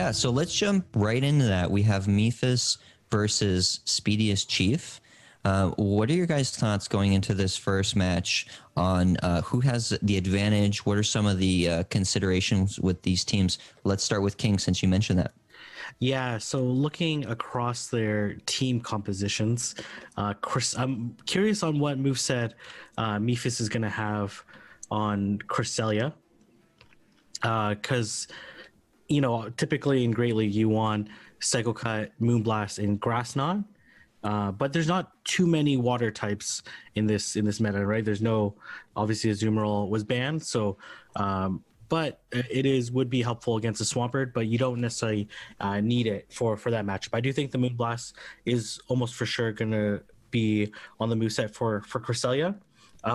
Yeah, so let's jump right into that. We have Mephis versus Speediest Chief. What are your guys' thoughts going into this first match on who has the advantage? What are some of the considerations with these teams? Let's start with King, since you mentioned that. Yeah, so looking across their team compositions, I'm curious on what moveset Mephis is going to have on Cresselia. Because, typically in Great League, you want Cycle Cut, Moonblast, and Grass Knot. But there's not too many water types in this meta, right? There's no, obviously Azumarill was banned, so but would be helpful against a Swampert, but you don't necessarily need it for that matchup. I do think the Moonblast is almost for sure gonna be on the moveset for Cresselia.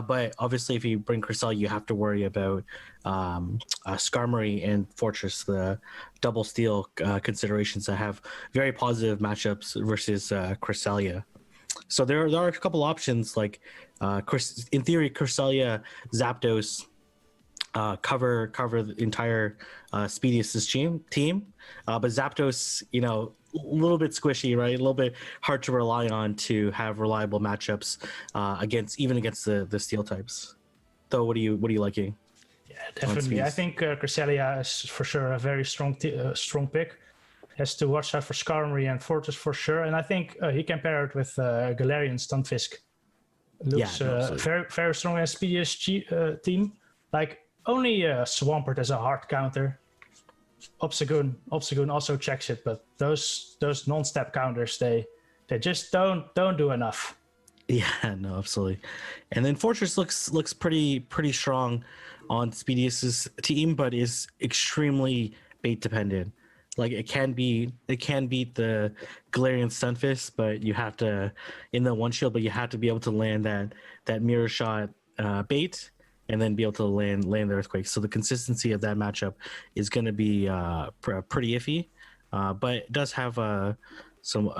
But obviously, if you bring Cresselia, you have to worry about Skarmory and Fortress, the double steel considerations that have very positive matchups versus Cresselia. So there are a couple options, like in theory, Cresselia, Zapdos cover the entire Speediest team, but Zapdos, a little bit squishy, right? A little bit hard to rely on to have reliable matchups against the steel types. Though, what are you liking? Yeah, definitely. I think Cresselia is for sure a very strong pick. Has to watch out for Skarmory and Fortress for sure, and I think he can pair it with Galarian Stunfisk. Looks very very strong as Speediest team. Like only Swampert as a hard counter. Obstagoon also checks it, but those non-step counters they just don't do enough. Yeah, no, absolutely. And then Fortress looks pretty strong on Speediest's team, but is extremely bait dependent. Like it can beat the Galarian Stunfisk, but you have to in the one shield, but you have to be able to land that mirror shot bait. And then be able to land the Earthquake. So the consistency of that matchup is going to be pretty iffy, but it does have a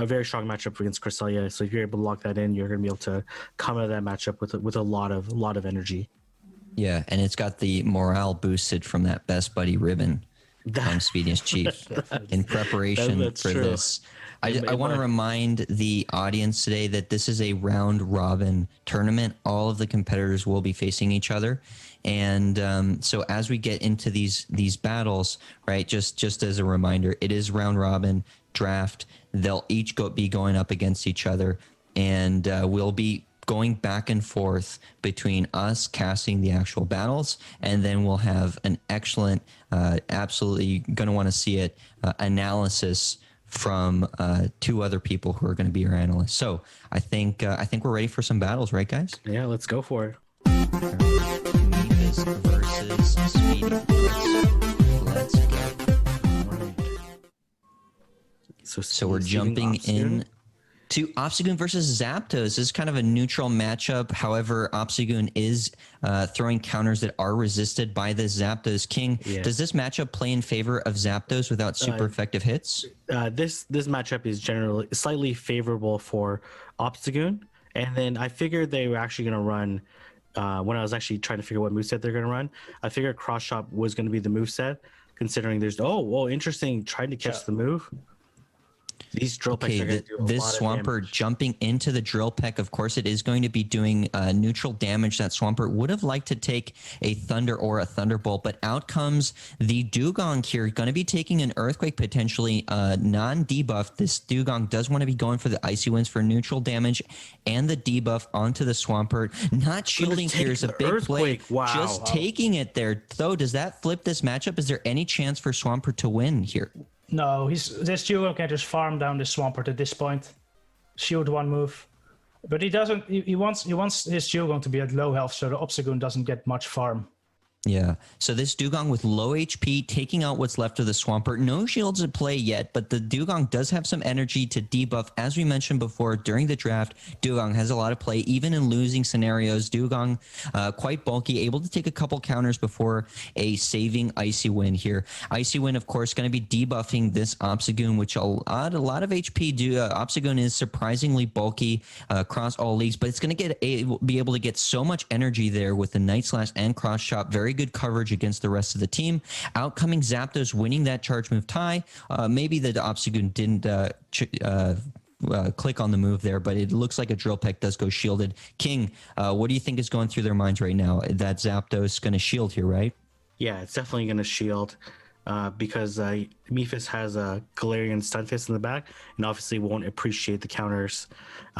very strong matchup against Cresselia. So if you're able to lock that in, you're going to be able to come out of that matchup with a lot of energy. Yeah, and it's got the morale boosted from that Best Buddy ribbon from Speediest Chief in preparation for true. This. I want to remind the audience today that this is a round robin tournament. All of the competitors will be facing each other. And so as we get into these battles, right, just as a reminder, it is round robin draft. They'll each be going up against each other. And we'll be going back and forth between us casting the actual battles, and then we'll have an excellent, absolutely going to want to see it, analysis from two other people who are going to be our analysts. So I think we're ready for some battles, right, guys? Yeah, let's go for it. Mephis versus Speedy. Let's go. So we're jumping in to Obstagoon versus Zapdos. This is kind of a neutral matchup. However, Obstagoon is throwing counters that are resisted by the Zapdos. King, does this matchup play in favor of Zapdos without super effective hits? This matchup is generally slightly favorable for Obstagoon. And then I figured they were actually going to run, when I was actually trying to figure what moveset they're going to run, I figured Cross Chop was going to be the moveset, considering there's, interesting, trying to catch the move. These drill pecks are going to do a this lot of Swampert damage. Jumping into the drill peck, of course, it is going to be doing neutral damage. That Swampert would have liked to take a Thunder or a Thunderbolt, but out comes the Dugong here, going to be taking an Earthquake, potentially non-debuff. This Dugong does want to be going for the Icy Winds for neutral damage and the debuff onto the Swampert. Not shielding here is a big Earthquake. play. Wow. Just taking it there. Though, does that flip this matchup? Is there any chance for Swampert to win here? No, this Dugong can just farm down the Swampert at this point. Shield one move. But he doesn't. He wants his Dugong to be at low health, so the Obstagoon doesn't get much farm. Yeah. So this Dugong with low HP, taking out what's left of the Swampert. No shields at play yet, but the Dugong does have some energy to debuff. As we mentioned before, during the draft, Dugong has a lot of play, even in losing scenarios. Dugong, quite bulky, able to take a couple counters before a saving Icy Wind here. Icy Wind, of course, going to be debuffing this Obstagoon, which a lot of HP. Obstagoon is surprisingly bulky across all leagues, but it's going to be able to get so much energy there with the Night Slash and Cross Chop. Very very good coverage against the rest of the team. Outcoming Zapdos, winning that charge move tie. Maybe the Obstagoon didn't click on the move there, but it looks like a Drill Peck does go shielded. King, what do you think is going through their minds right now? That Zapdos going to shield here, right? Yeah, it's definitely going to shield because Mephis has a Galarian Stunfisk in the back and obviously won't appreciate the counters.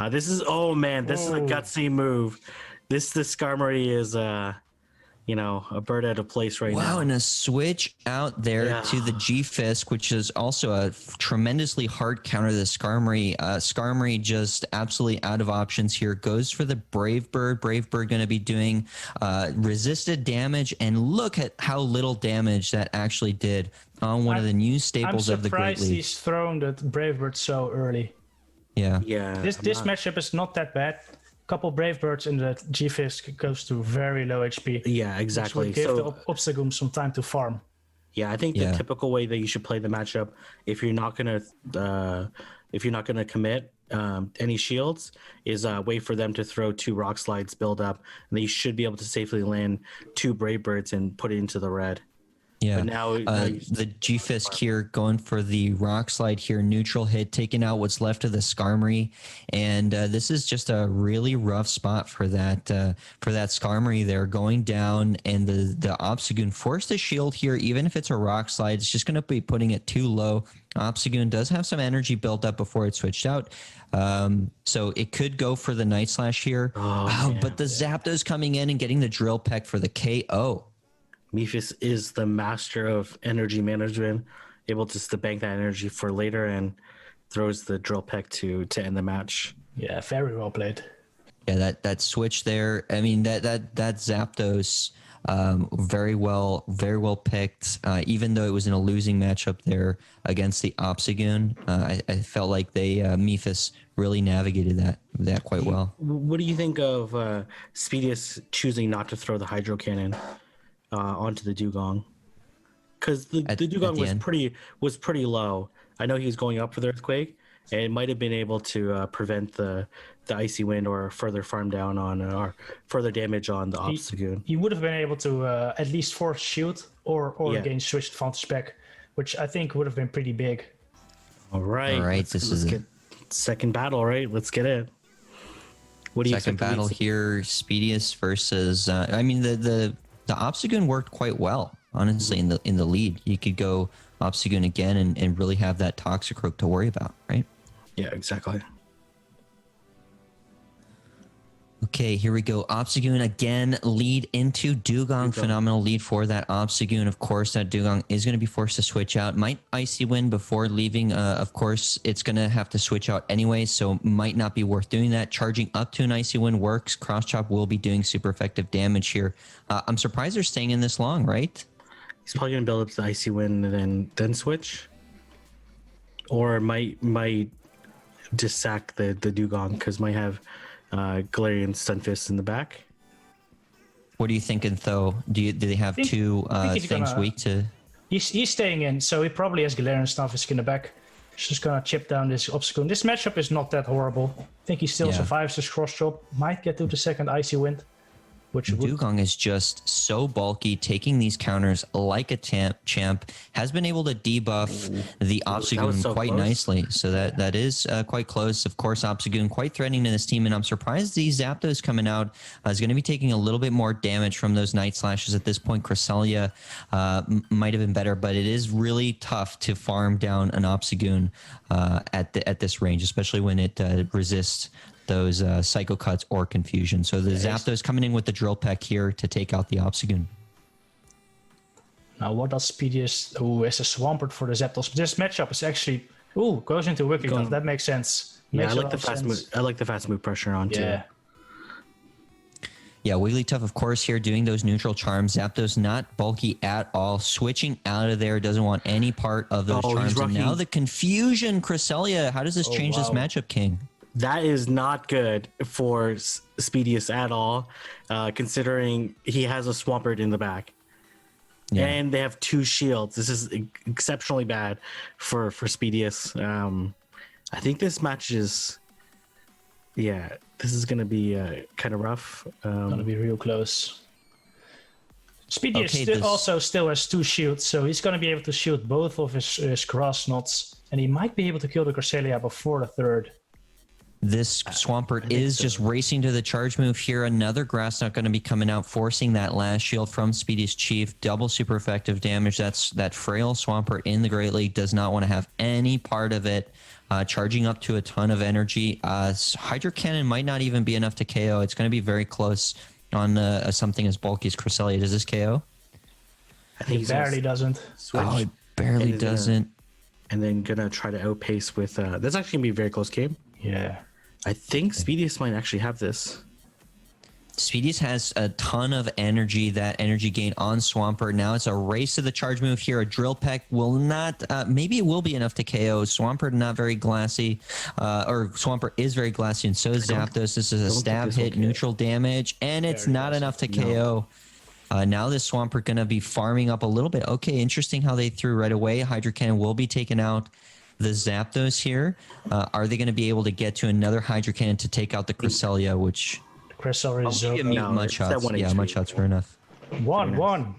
This is, oh man, this is a gutsy move. The Skarmory is, a bird out of place right now. Wow, and a switch out there to the G-Fisk, which is also a tremendously hard counter to the Skarmory. Skarmory just absolutely out of options here. Goes for the Brave Bird. Brave Bird going to be doing resisted damage, and look at how little damage that actually did on one of the new staples of the Great League. I'm surprised he's thrown that Brave Bird so early. Yeah. This matchup is not that bad. Couple Brave Birds in the G-Fisk goes to very low HP. Yeah, exactly. Which will give the Obstagoon some time to farm. Yeah, I think the typical way that you should play the matchup, if you're not gonna commit any shields, is wait for them to throw 2 Rock Slides, build up, and then you should be able to safely land 2 Brave Birds and put it into the red. Yeah, but now the G-Fisk here going for the Rock Slide here, neutral hit, taking out what's left of the Skarmory, and this is just a really rough spot for that Skarmory there, going down, and the Obstagoon forced to shield here, even if it's a Rock Slide, it's just going to be putting it too low. Obstagoon does have some energy built up before it switched out, so it could go for the Night Slash here, but the Zapdos coming in and getting the Drill Peck for the KO. Mephis is the master of energy management, able to bank that energy for later and throws the Drill Peck to end the match. Yeah, very well played. Yeah, that switch there. I mean, that Zapdos, very well picked. Even though it was in a losing matchup there against the Obstagoon, I felt like Mephis really navigated that quite well. What do you think of Speedius choosing not to throw the Hydro Cannon onto the Dugong? Because the Dugong was pretty low. I know he was going up for the Earthquake, and it might have been able to prevent the Icy Wind or further farm down on or further damage on the Obstagoon. He would have been able to at least force shield or gain switched advantage back, which I think would have been pretty big. All right, let's get second battle. Right, let's get it. What do you second battle here? Speedius versus. The Obstagoon worked quite well, honestly, in the lead. You could go Obstagoon again and really have that Toxicroak to worry about, right? Yeah, exactly. Okay, here we go. Obstagoon again, lead into Dugong. Phenomenal lead for that Obstagoon. Of course, that Dugong is going to be forced to switch out. Might Icy Wind before leaving. Of course, it's going to have to switch out anyway, so might not be worth doing that. Charging up to an Icy Wind works. Cross Chop will be doing super effective damage here. I'm surprised they're staying in this long, right? He's probably going to build up the Icy Wind and then switch. Or might just sack the Dugong because might have Galarian Stunfisk in the back. What are you thinking, though? Do they have two things weak to? He's staying in, so he probably has Galarian Stunfisk in the back. He's just gonna chip down this Obstagoon. This matchup is not that horrible. I think he still survives this cross chop. Might get to the second Icy Wind. Dugong is just so bulky, taking these counters like a champ, has been able to debuff the Obstagoon quite nicely. So that is quite close. Of course, Obstagoon quite threatening to this team, and I'm surprised the Zapdos coming out is going to be taking a little bit more damage from those Night Slashes. At this point, Cresselia might have been better, but it is really tough to farm down an Obstagoon at this range, especially when it resists those Psycho Cuts or Confusion. So the Zapdos coming in with the Drill Peck here to take out the Obstagoon. Now what does Speedius, who has a Swampert for the Zapdos? This matchup is actually, goes into Wigglytuff. That makes sense. I like the fast move. I like the fast move pressure on too. Yeah, Wigglytuff, of course, here doing those neutral charms. Zapdos not bulky at all. Switching out of there, doesn't want any part of those charms. And now the Confusion, Cresselia. How does this change this matchup, King? That is not good for Speedius at all, considering he has a Swampert in the back. Yeah. And they have 2 shields. This is exceptionally bad for Speedius. I think this match is... this is going to be kind of rough. Going to be real close. Speedy also still has 2 shields, so he's going to be able to shield both of his grass knots, and he might be able to kill the Cresselia before the 3rd. This Swampert is just racing to the charge move here. Another grass knot going to be coming out, forcing that last shield from Speedy's Chief. Double super effective damage. That's that frail Swampert in the Great League does not want to have any part of it. Charging up to a ton of energy. Hydro Cannon might not even be enough to KO. It's going to be very close on something as bulky as Cresselia. Does this KO? I think he barely doesn't. Oh, it barely doesn't. And then gonna try to outpace with. That's actually gonna be a very close game. Yeah. I think Speedius might actually have this. Speedius has a ton of energy, that energy gain on Swampert. Now it's a race to the charge move here. A Drill Peck will not, maybe it will be enough to KO. Swampert not very glassy, or Swampert is very glassy, and so is Zapdos. This is a stab hit, neutral damage, and it's not enough to KO. Now this Swampert going to be farming up a little bit. Okay, interesting how they threw right away. Hydro Cannon will be taken out. The Zapdos here, are they going to be able to get to another Hydro Cannon to take out the Cresselia, which... Cresselia is mud shots. Yeah, mud shots were enough. One.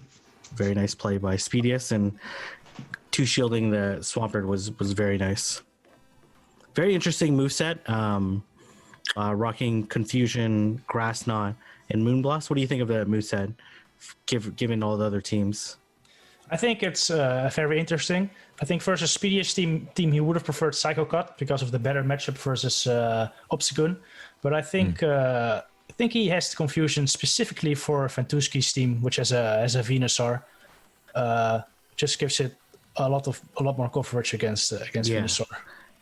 Very nice play by Speedius, and 2 shielding the Swampert was very nice. Very interesting moveset. Rocking Confusion, Grass Knot, and Moonblast. What do you think of that moveset, given all the other teams? I think it's very interesting. I think versus Speedius team he would have preferred Psycho Cut because of the better matchup versus Obstagoon. But I think he has the Confusion specifically for Ventuski's team, which has a Venusaur. Just gives it a lot more coverage against Venusaur.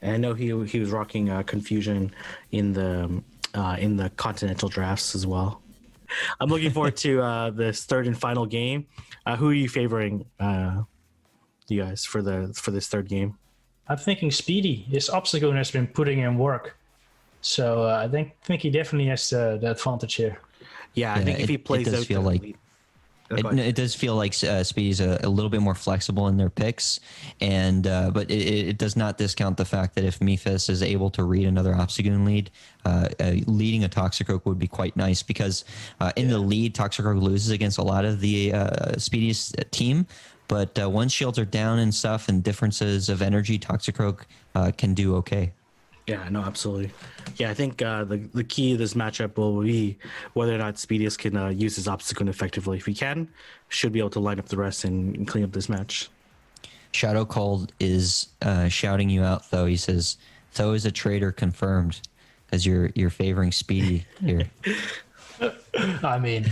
And I know he was rocking Confusion in the continental drafts as well. I'm looking forward to this 3rd and final game. Who are you favoring, you guys, for this 3rd game? I'm thinking Speedy. His Obstagoon has been putting in work, so I think he definitely has the advantage here. Yeah, I think if he plays out, it does feel like Speedy's a little bit more flexible in their picks, and but it does not discount the fact that if Mephis is able to read another Obstagoon lead, leading a Toxicroak would be quite nice, because in the lead, Toxicroak loses against a lot of the Speedy's team, but once shields are down and stuff and differences of energy, Toxicroak can do okay. Yeah, no, absolutely. Yeah, I think the key of this matchup will be whether or not Speedius can use his Obstagoon effectively. If he can, should be able to line up the rest and clean up this match. Shadow Cold is shouting you out, though. He says, "Tho is a traitor confirmed," because you're favoring Speedy here. I mean,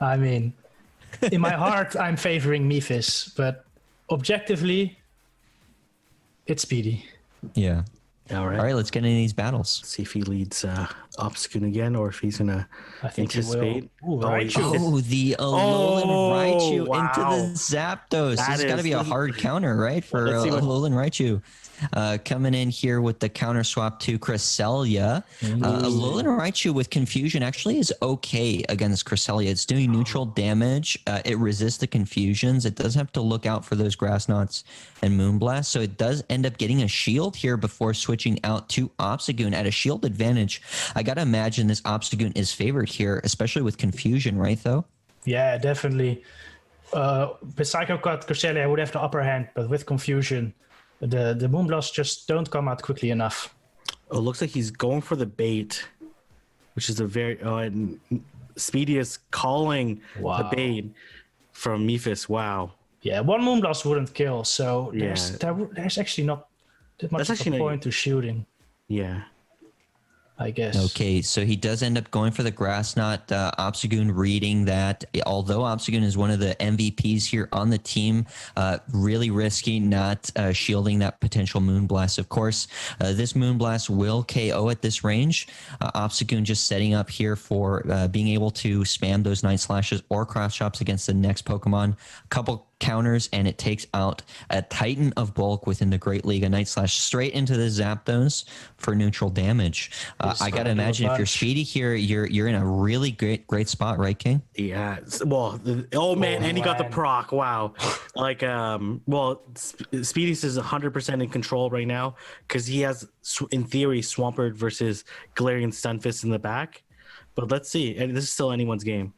in my heart, I'm favoring Mephis, but objectively, it's Speedy. Yeah. All right, let's get into these battles. See if he leads Obstagoon again, or if he's gonna anticipate. The Alolan Raichu into the Zapdos. This has got to be a hard counter, right, for Alolan Raichu. Coming in here with the counter swap to Cresselia. Alolan Raichu with Confusion actually is okay against Cresselia. It's doing neutral damage. It resists the confusions. It does have to look out for those Grass Knots and Moonblast. So it does end up getting a shield here before switching out to Obstagoon at a shield advantage. I got to imagine this Obstagoon is favored here, especially with Confusion, right, though? Yeah, definitely. With Psycho Cut, Cresselia would have the upper hand, but with Confusion, the Moonblasts just don't come out quickly enough. Oh, it looks like he's going for the bait, which is a very... and Speedy is calling the bait from Mephis. Wow. Yeah, one Moonblast wouldn't kill, so there's actually not that much of a point to shooting. Yeah. I guess. Okay, so he does end up going for the Grass Knot. Obstagoon reading that. Although Obstagoon is one of the MVPs here on the team, really risky not shielding that potential Moonblast. Of course, this Moonblast will KO at this range. Obstagoon just setting up here for being able to spam those Night Slashes or Cross Chops against the next Pokemon. A couple counters, and it takes out a Titan of bulk within the Great League. A Night Slash straight into the Zapdos for neutral damage. I gotta imagine if you're Speedy here, you're in a really great spot, right, King? Yeah. Well, and he got the proc. Wow. Like, Speedy's is 100% in control right now because he has, in theory, Swampert versus Galarian Stunfisk in the back. But let's see. And this is still anyone's game.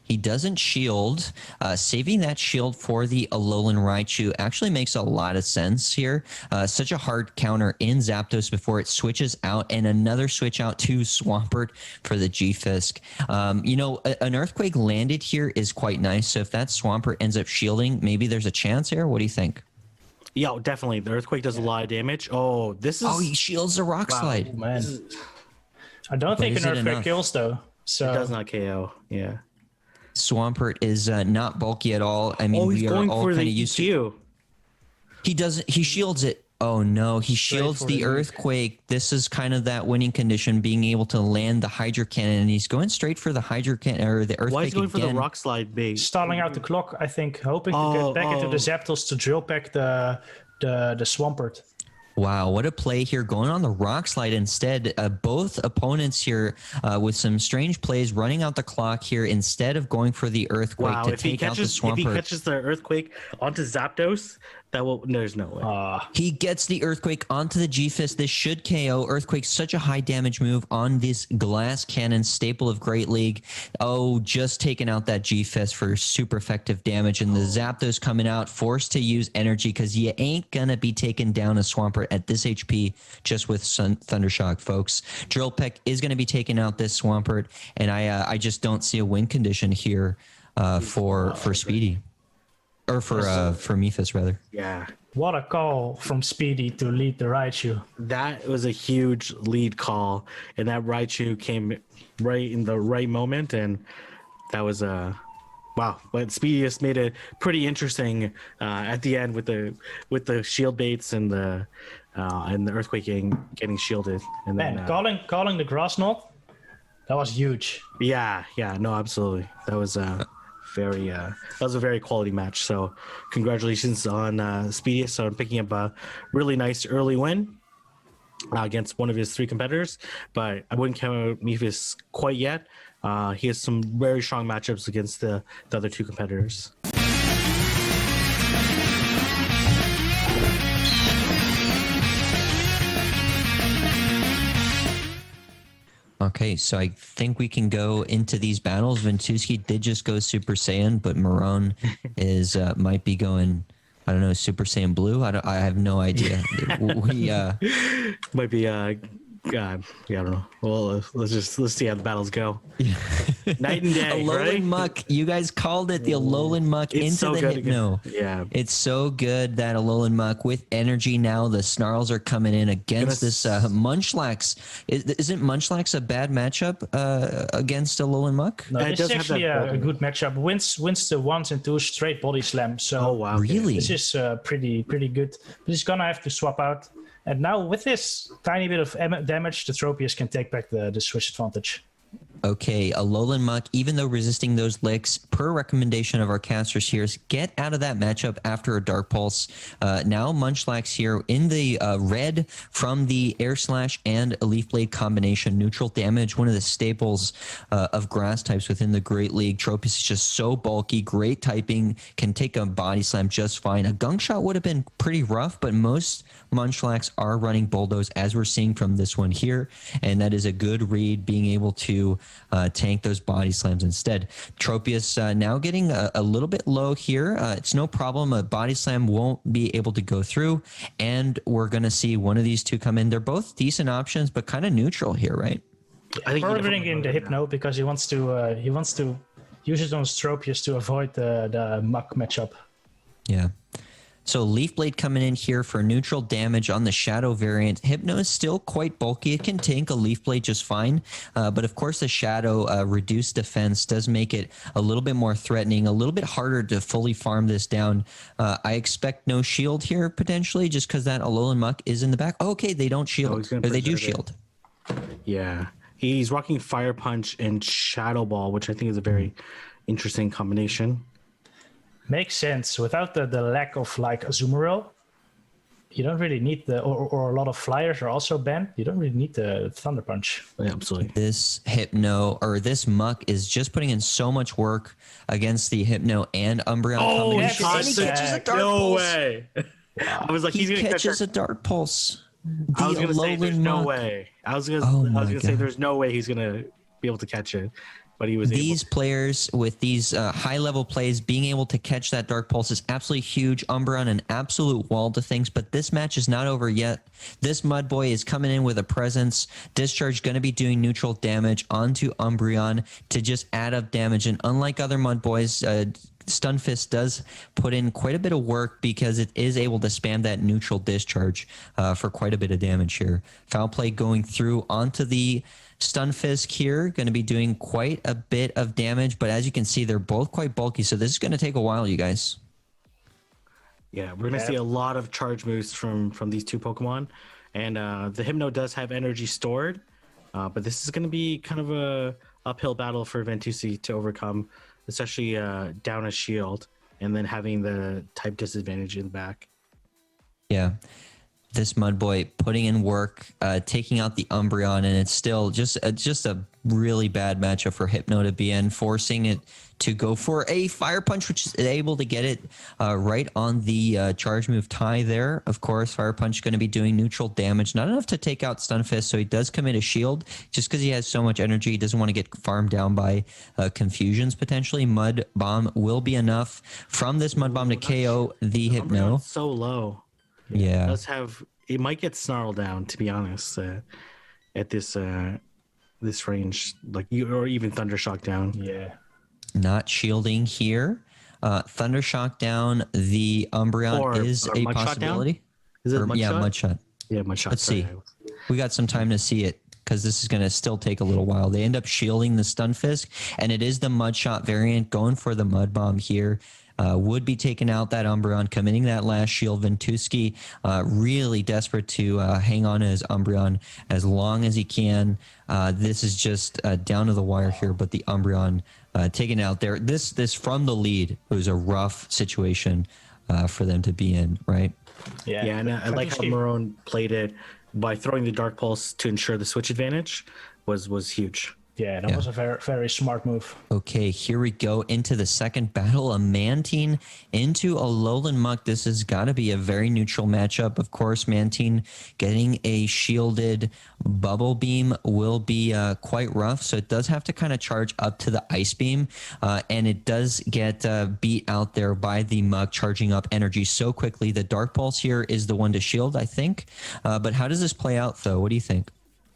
He doesn't shield. Saving that shield for the Alolan Raichu actually makes a lot of sense here. Such a hard counter in Zapdos before it switches out, and another switch out to Swampert for the G-Fisk. You know, an Earthquake landed here is quite nice. So if that Swampert ends up shielding, maybe there's a chance here. What do you think? Yeah, definitely. The Earthquake does a lot of damage. Oh, this is... Oh, he shields the Rock Slide. Oh, man. I don't think an Earthquake kills, though. So it does not KO, yeah. Swampert is not bulky at all. I mean, we are all kind of used to. He doesn't. He shields it. Oh no, he shields the Earthquake. This is kind of that winning condition, being able to land the Hydro Cannon, and he's going straight for the Hydro Cannon or the Earthquake. Why is he going again. for the Rock Slide bait? Stalling out the clock, I think, hoping to get back into the Zapdos to drill back the Swampert. Wow, what a play here, going on the Rock Slide instead. Both opponents here with some strange plays, running out the clock here instead of going for the Earthquake to take out the Swampert. If he catches the Earthquake onto Zapdos, there's no way. He gets the Earthquake onto the G-Fist. This should KO. Earthquake, such a high damage move on this Glass Cannon, staple of Great League. Oh, just taking out that G-Fist for super effective damage. And the Zapdos coming out, forced to use energy because you ain't going to be taking down a Swampert at this HP just with Thundershock, folks. Drill Peck is going to be taking out this Swampert, and I just don't see a win condition here for Speedy. Or for Mephis, rather. Yeah. What a call from Speedy to lead the Raichu. That was a huge lead call, and that Raichu came right in the right moment, and that was wow. But Speedy just made it pretty interesting at the end with the shield baits and the Earthquake getting shielded. And man, then calling the Grass Knot, that was huge. Yeah, no, absolutely. That was that was a very quality match. So congratulations on Speedius on picking up a really nice early win against one of his three competitors, but I wouldn't count out Mephis quite yet. He has some very strong matchups against the other two competitors. Okay, so I think we can go into these battles. Ventuski did just go Super Saiyan, but Marone is might be going, I don't know, Super Saiyan Blue. I have no idea. We might be I don't know. Well, let's see how the battles go. Night and day. Alolan right? Muck. You guys called it the Alolan Muck into so the Hypno. Yeah. It's so good, that Alolan Muck with energy now. The Snarls are coming in against this Munchlax. Isn't Munchlax a bad matchup against Alolan Muck? No, it's actually a good matchup. Wins the 1s and 2s straight body slam. So wow. Really? This is pretty good. But he's gonna have to swap out. And now with this tiny bit of damage, the Tropius can take back the switch advantage. Okay, Alolan Muck, even though resisting those licks, per recommendation of our casters here, is get out of that matchup after a Dark Pulse. Now Munchlax here in the red from the Air Slash and a Leaf Blade combination. Neutral damage, one of the staples of grass types within the Great League. Tropius is just so bulky, great typing, can take a body slam just fine. A Gunk Shot would have been pretty rough, but most Munchlax are running Bulldoze, as we're seeing from this one here, and that is a good read, being able to tank those body slams instead. Tropius now getting a little bit low here. It's no problem. A body slam won't be able to go through, and we're going to see one of these two come in. They're both decent options, but kind of neutral here, right? I think furthering in the Hypno because he wants to use it on Tropius to avoid the Muck matchup. Yeah. So Leaf Blade coming in here for neutral damage on the Shadow variant. Hypno is still quite bulky. It can tank a Leaf Blade just fine. But of course, the Shadow reduced defense does make it a little bit more threatening, a little bit harder to fully farm this down. I expect no shield here, potentially, just because that Alolan Muck is in the back. Okay, they don't shield. Or they do shield. Yeah. He's rocking Fire Punch and Shadow Ball, which I think is a very interesting combination. Makes sense. Without the lack of like Azumarill, you don't really need or a lot of flyers are also banned. You don't really need the Thunder Punch. Yeah, absolutely. This Hypno or this Muck is just putting in so much work against the Hypno and Umbreon combination. And he catches a Dark Pulse. No way. Wow. I was like, he's gonna catches a Dark Pulse. I was gonna say there's no Muck. way. I was gonna say there's no way he's gonna be able to catch it. but he was these players with these high-level plays being able to catch that Dark Pulse is absolutely huge. Umbreon, an absolute wall to things, but this match is not over yet. This Mudboy is coming in with a presence. Discharge going to be doing neutral damage onto Umbreon to just add up damage, and unlike other Mudboys, Stunfisk does put in quite a bit of work because it is able to spam that neutral discharge for quite a bit of damage here. Foul play going through onto the Stunfisk here, going to be doing quite a bit of damage, but as you can see, they're both quite bulky, so this is going to take a while, you guys. Yeah, we're going to see a lot of charge moves from these two Pokemon, and the Hypno does have energy stored, but this is going to be kind of a uphill battle for Ventuski to overcome, especially down a shield and then having the type disadvantage in the back. Yeah, this Mudboy putting in work, taking out the Umbreon, and it's still just a really bad matchup for Hypno to be in, forcing it to go for a Fire Punch, which is able to get it right on the charge move tie there. Of course, Fire Punch going to be doing neutral damage, not enough to take out Stunfisk, so he does commit a shield just because he has so much energy. He doesn't want to get farmed down by confusions potentially. Mud Bomb will be enough from this Mud Bomb to KO the Hypno. Umbreon's so low. Yeah, it might get snarled down, to be honest, at this range, or even Thundershock down. Yeah. Not shielding here. Thundershock down the Umbreon is a possibility. Is it Mudshot? Yeah, Mudshot. Let's see. We got some time to see it because this is going to still take a little while. They end up shielding the Stunfisk, and it is the Mudshot variant going for the Mud Bomb here. Would be taking out that Umbreon, committing that last shield. Ventuski really desperate to hang on to his Umbreon as long as he can. This is just down to the wire here, but the Umbreon taken out there. This from the lead was a rough situation for them to be in, right? Yeah, and I like how Marone played it by throwing the Dark Pulse to ensure the switch advantage was huge. Yeah, that was a very, very smart move. Okay, here we go into the second battle. A Mantine into a Lowland Muck. This has got to be a very neutral matchup. Of course, Mantine getting a shielded Bubble Beam will be quite rough. So it does have to kind of charge up to the Ice Beam. And it does get beat out there by the Muck charging up energy so quickly. The Dark Pulse here is the one to shield, I think. But how does this play out, though? What do you think?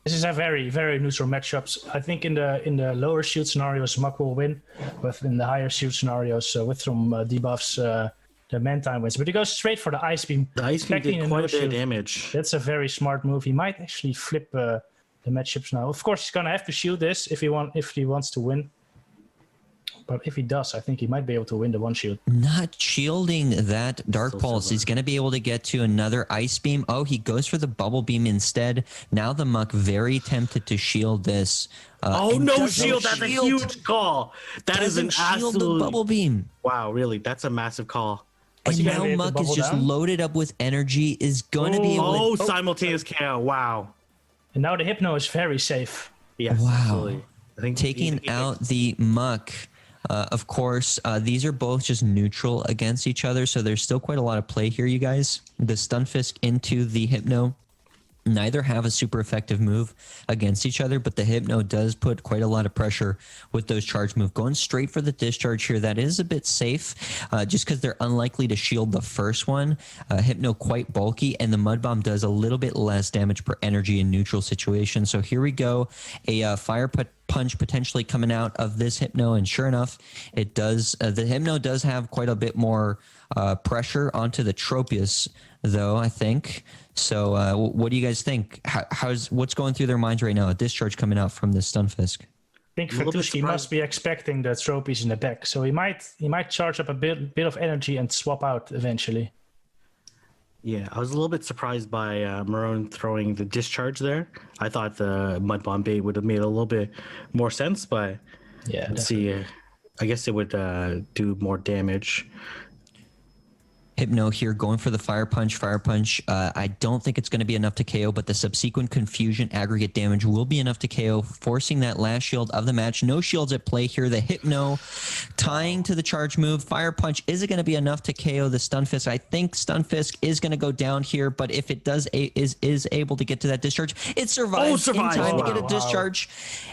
This is a very, very neutral matchups. I think in the lower shield scenarios, Muck will win, but in the higher shield scenarios, with some debuffs, the Mantine wins. But he goes straight for the Ice Beam. The Ice Beam did quite a bit of damage. That's a very smart move. He might actually flip the matchups now. Of course, he's gonna have to shield this if he wants to win. But if he does, I think he might be able to win the one shield. Not shielding that Dark Pulse. He's going to be able to get to another Ice Beam. Oh, he goes for the Bubble Beam instead. Now the Muck very tempted to shield this. No shield. That's a huge call. That is an shield absolute... the Bubble Beam. Wow, really? That's a massive call. And now Muck is just loaded up with energy, is going to be able to... simultaneous KO. Wow. And now the Hypno is very safe. Yes, wow. Absolutely. I think taking out the Muck... of course, these are both just neutral against each other, so there's still quite a lot of play here, you guys. The Stunfisk into the Hypno. Neither have a super effective move against each other, but the Hypno does put quite a lot of pressure with those charge moves. Going straight for the discharge here, that is a bit safe, just because they're unlikely to shield the first one. Hypno quite bulky, and the Mud Bomb does a little bit less damage per energy in neutral situations. So here we go, a Fire Punch potentially coming out of this Hypno, and sure enough, it does. The Hypno does have quite a bit more pressure onto the Tropius, though, I think. So what do you guys think? What's going through their minds right now? A discharge coming out from this Stunfisk. I think Ventuski must be expecting the Tropies in the back, so he might charge up a bit of energy and swap out eventually. Yeah, I was a little bit surprised by Marone throwing the discharge there. I thought the Mud Bomb bait would have made a little bit more sense, but yeah, let's see. I guess it would do more damage. Hypno here going for the Fire Punch. Fire Punch, I don't think it's going to be enough to KO, but the subsequent Confusion aggregate damage will be enough to KO, forcing that last shield of the match. No shields at play here. The Hypno tying to the charge move. Fire Punch, is it going to be enough to KO the Stunfisk? I think Stunfisk is going to go down here, but if it does is able to get to that discharge, it survives in time to get a discharge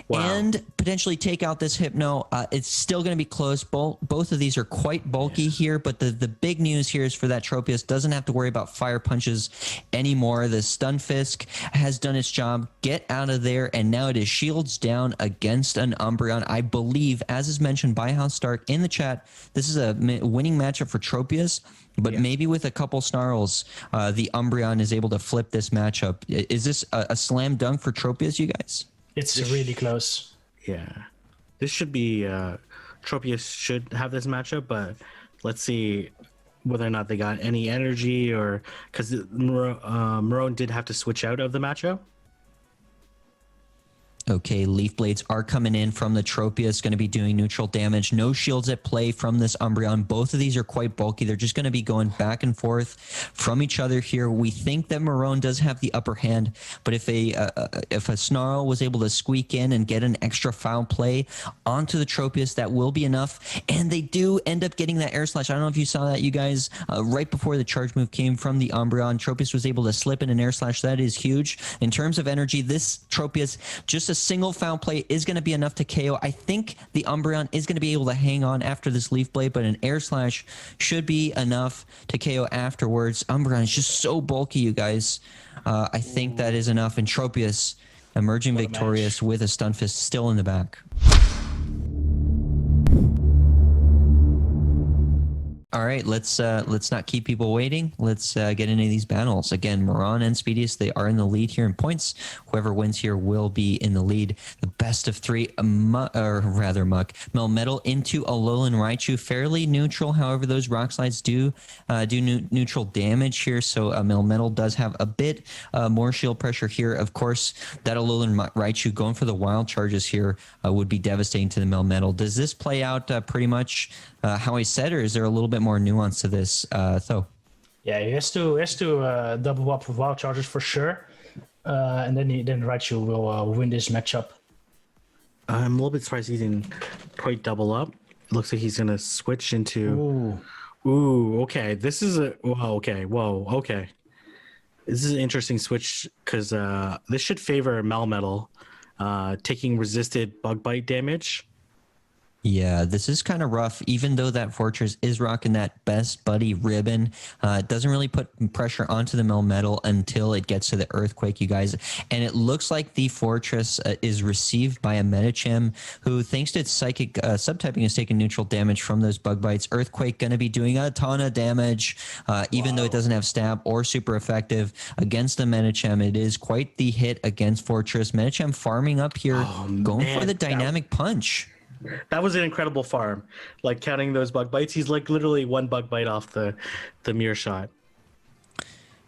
and potentially take out this Hypno. It's still going to be close. Both of these are quite bulky here, but the big news here is for that Tropius doesn't have to worry about fire punches anymore. The Stunfisk has done its job. Get out of there, and now it is shields down against an Umbreon. I believe, as is mentioned by House Stark in the chat, this is a winning matchup for Tropius, but maybe with a couple snarls, the Umbreon is able to flip this matchup. Is this a slam dunk for Tropius, you guys? It's really close. Yeah. This should be... Tropius should have this matchup, but let's see whether or not they got any energy, or... Because Marone did have to switch out of the matchup. Okay, Leaf Blades are coming in from the Tropius, going to be doing neutral damage. No shields at play from this Umbreon. Both of these are quite bulky. They're just going to be going back and forth from each other here. We think that Marone does have the upper hand, but if a Snarl was able to squeak in and get an extra foul play onto the Tropius, that will be enough. And they do end up getting that Air Slash. I don't know if you saw that, you guys. Right before the charge move came from the Umbreon, Tropius was able to slip in an Air Slash. That is huge. In terms of energy, this Tropius, just a single foul play is going to be enough to KO. I think the Umbreon is going to be able to hang on after this Leaf Blade, but an Air Slash should be enough to KO afterwards. Umbreon is just so bulky, you guys. I think that is enough. And Tropius emerging victorious with a Stunfist still in the back. All right, let's not keep people waiting. Let's get into these battles. Again, Moran and Speedius, they are in the lead here in points. Whoever wins here will be in the lead. The best of three, Muck. Melmetal into Alolan Raichu, fairly neutral. However, those rock slides do neutral damage here, so Melmetal does have a bit more shield pressure here. Of course, that Alolan Raichu going for the wild charges here would be devastating to the Melmetal. Does this play out pretty much how I said, or is there a little bit more nuance to this, Tho? Yeah, he has to double up with wild charges for sure, and then Raichu will win this matchup. I'm a little bit surprised he didn't quite double up. It looks like he's gonna switch into. Ooh, okay. This is a okay. This is an interesting switch because this should favor Melmetal taking resisted bug bite damage. Yeah, this is kind of rough. Even though that Fortress is rocking that best buddy ribbon, it doesn't really put pressure onto the Melmetal until it gets to the Earthquake, you guys. And it looks like the Fortress is received by a Medicham who, thanks to its psychic subtyping, is taking neutral damage from those bug bites. Earthquake going to be doing a ton of damage, even though it doesn't have stab or super effective against the Medicham. It is quite the hit against Fortress. Medicham farming up here, going for the dynamic punch. That was an incredible farm. Like counting those bug bites, he's like literally one bug bite off the mirror shot.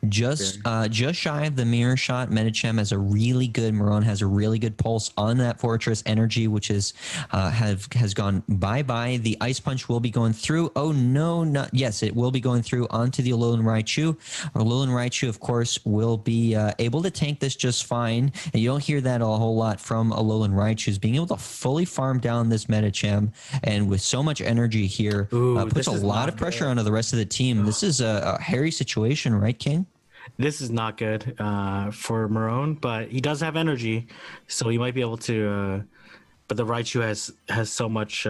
Just shy of the mirror shot. Medicham has a really good, Moran has a really good pulse on that Fortress energy, which is has gone bye-bye. The Ice Punch will be going through. Oh, no, not, yes, it will be going through onto the Alolan Raichu. Alolan Raichu, of course, will be able to tank this just fine. And you don't hear that a whole lot from Alolan Raichu's being able to fully farm down this Medicham. And with so much energy here, puts a lot of pressure onto the rest of the team. This is a hairy situation, right, King? This is not good for Marone, but he does have energy, so he might be able to. But the Raichu has so much.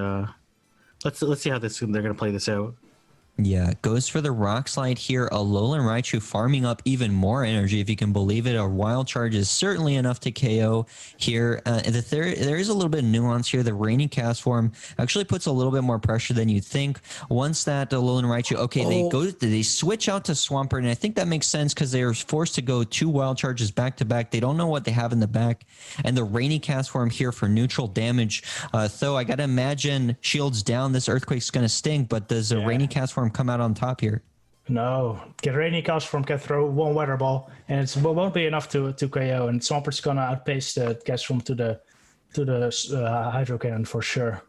Let's see how they're going to play this out. Yeah, goes for the Rock Slide here. Alolan Raichu farming up even more energy, if you can believe it. A Wild Charge is certainly enough to KO here. There is a little bit of nuance here. The Rainy Cast Form actually puts a little bit more pressure than you'd think. Once that Alolan Raichu, they switch out to Swampert, and I think that makes sense because they are forced to go 2 Wild Charges back to back. They don't know what they have in the back, and the Rainy Cast Form here for neutral damage. Though I gotta imagine shields down, this Earthquake's gonna sting, but does a Rainy Cast Form come out on top here? No, Rainy Cast Form can throw 1 Weather Ball, and it won't be enough to KO. And Swampert's gonna outpace the Cast Form to the Hydro Cannon for sure.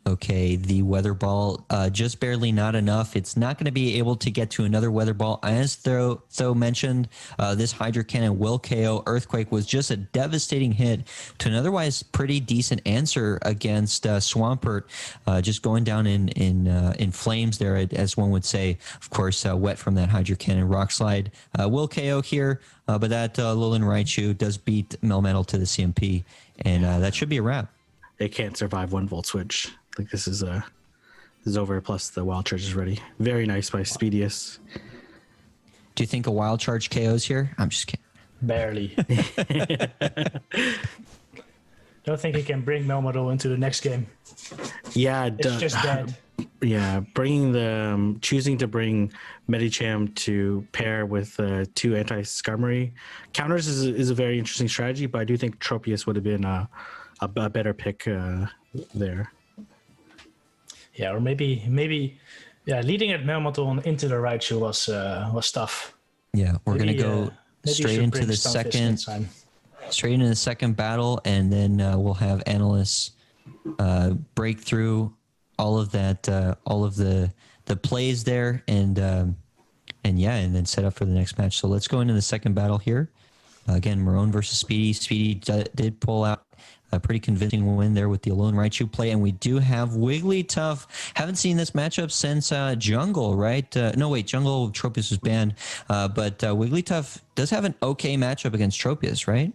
Okay, the Weather Ball, just barely not enough. It's not going to be able to get to another Weather Ball. As Tho mentioned, this Hydro Cannon will KO. Earthquake was just a devastating hit to an otherwise pretty decent answer against Swampert, just going down in flames there, as one would say. Of course, wet from that Hydro Cannon. Rock Slide will KO here, but that Alolan Raichu does beat Melmetal to the CMP, and that should be a wrap. it can't survive 1-volt switch. Like this is over. Plus the wild charge is ready. Very nice by Speedius. Do you think a wild charge KOs here? I'm just kidding. Barely. Don't think he can bring Melmetal into the next game. Yeah, it's just dead. Yeah, choosing to bring Medicham to pair with 2 anti-Skarmory counters is a very interesting strategy, but I do think Tropius would have been a better pick there. Yeah, or maybe leading at Melmetal into the Raichu was tough. Yeah, we're gonna go straight into the second battle, and then we'll have analysts break through all of that, all of the plays there, and then set up for the next match. So let's go into the second battle here. Again, Marone versus Speedy. Speedy did pull out a pretty convincing win there with the Alone Raichu play, and we do have Wigglytuff. Haven't seen this matchup since Jungle, right? No, wait, Jungle Tropius was banned, but Wigglytuff does have an okay matchup against Tropius, right?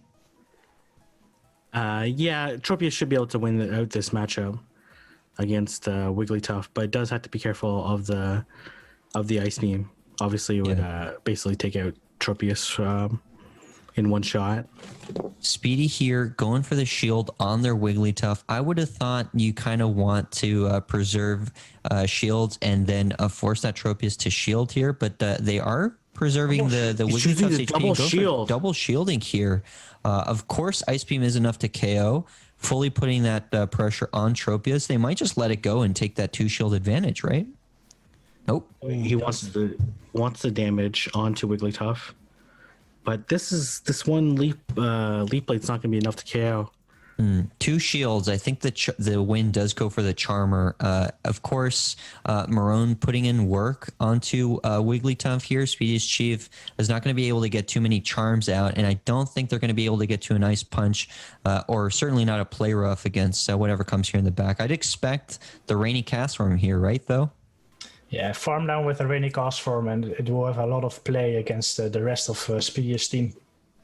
Yeah, Tropius should be able to win out this matchup against Wigglytuff, but it does have to be careful of the Ice Beam. Obviously, it would basically take out Tropius in one shot. Speedy here going for the shield on their Wigglytuff. I would have thought you kind of want to preserve shields and then force that Tropius to shield here, but they are preserving the Wigglytuff's HP. Double shield. Double shielding here. Of course, Ice Beam is enough to KO, fully putting that pressure on Tropius. They might just let it go and take that 2 shield advantage, right? Nope. He wants the damage onto Wigglytuff. But this one leaf blade's not going to be enough to KO. 2 shields. I think the win does go for the Charmer. Of course, Marone putting in work onto Wigglytuff here. Speedy's Chief is not going to be able to get too many charms out, and I don't think they're going to be able to get to a nice punch, or certainly not a play rough against whatever comes here in the back. I'd expect the Rainy Cast from here, right, though? Yeah, farm down with a Rainy Cast form, and it will have a lot of play against the rest of Speedy's team.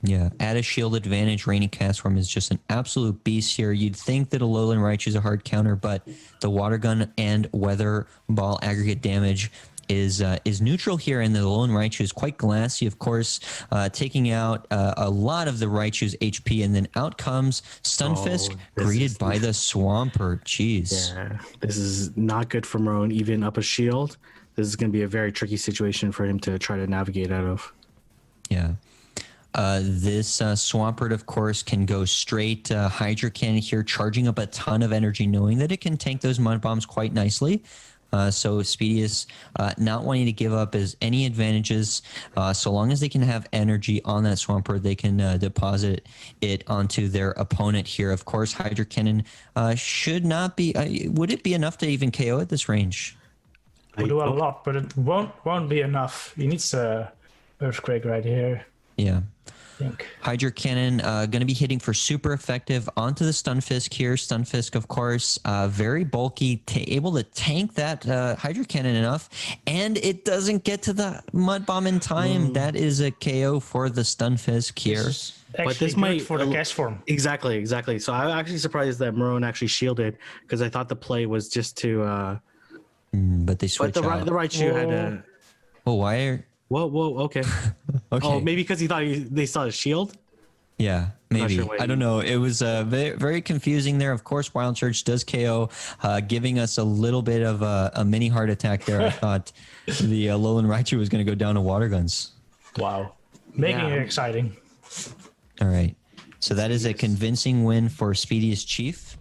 Yeah, add a shield advantage. Rainy Cast form is just an absolute beast here. You'd think that Alolan Raichu is a hard counter, but the Water Gun and Weather Ball aggregate damage is neutral here, and the Alolan Raichu is quite glassy, of course, taking out a lot of the Raichu's HP, and then out comes Stunfisk, greeted by the Swampert. Jeez. Yeah, this is not good for Marone, even up a shield. This is going to be a very tricky situation for him to try to navigate out of. Yeah. This Swampert, of course, can go straight Hydro Cannon here, charging up a ton of energy, knowing that it can tank those Mud Bombs quite nicely. So Speedy is not wanting to give up any advantages. So long as they can have energy on that Swampert, they can deposit it onto their opponent here. Of course, Hydro Cannon should not be... would it be enough to even KO at this range? It will do a lot, but it won't be enough. He needs Earthquake right here. Yeah. Think. Hydro Cannon going to be hitting for super effective onto the Stunfisk here. Stunfisk, of course, very bulky, able to tank that Hydro Cannon enough, and it doesn't get to the Mud Bomb in time. That is a KO for the Stunfisk here. But this might for the cast form. Exactly. So I'm actually surprised that Marone actually shielded, because I thought the play was just to. But they switched. But the Raichu had a. Oh, why are? Whoa, okay. Okay. Oh, maybe because he thought they saw a shield? Yeah, maybe. Sure I don't know. It was very, very confusing there. Of course, Wild Church does KO, giving us a little bit of a mini heart attack there. I thought the Alolan Raichu was going to go down to water guns. Wow. Making it exciting. All right. So that is a convincing win for Speedy's Chief.